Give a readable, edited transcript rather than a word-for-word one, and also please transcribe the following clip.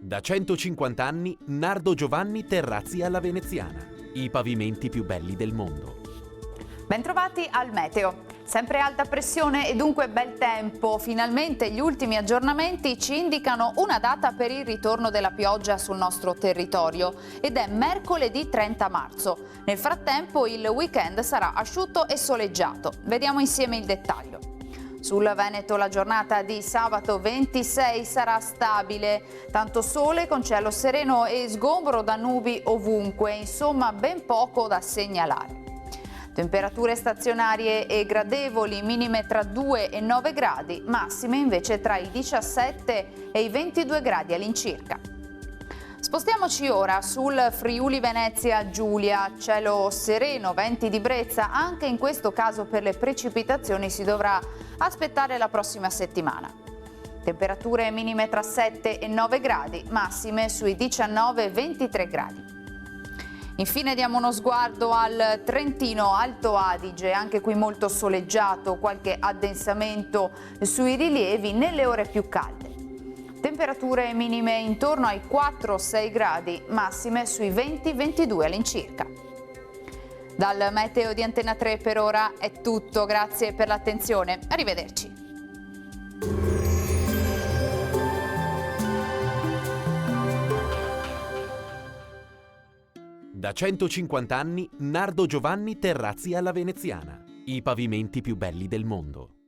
Da 150 anni Nardo Giovanni Terrazzi alla Veneziana. I pavimenti più belli del mondo. Bentrovati al meteo. Sempre alta pressione e dunque bel tempo. Finalmente gli ultimi aggiornamenti ci indicano una data per il ritorno della pioggia sul nostro territorio ed è mercoledì 30 marzo. Nel frattempo il weekend sarà asciutto e soleggiato. Vediamo insieme il dettaglio. Sul Veneto la giornata di sabato 26 sarà stabile, tanto sole con cielo sereno e sgombro da nubi ovunque, insomma ben poco da segnalare. Temperature stazionarie e gradevoli, minime tra 2 e 9 gradi, massime invece tra i 17 e i 22 gradi all'incirca. Spostiamoci ora sul Friuli Venezia Giulia, cielo sereno, venti di brezza, anche in questo caso per le precipitazioni si dovrà aspettare la prossima settimana. Temperature minime tra 7 e 9 gradi, massime sui 19 e 23 gradi. Infine diamo uno sguardo al Trentino Alto Adige, anche qui molto soleggiato, qualche addensamento sui rilievi nelle ore più calde. Temperature minime intorno ai 4-6 gradi, massime sui 20-22 all'incirca. Dal meteo di Antena 3 per ora è tutto, grazie per l'attenzione, arrivederci. Da 150 anni Nardo Giovanni Terrazzi alla Veneziana. I pavimenti più belli del mondo.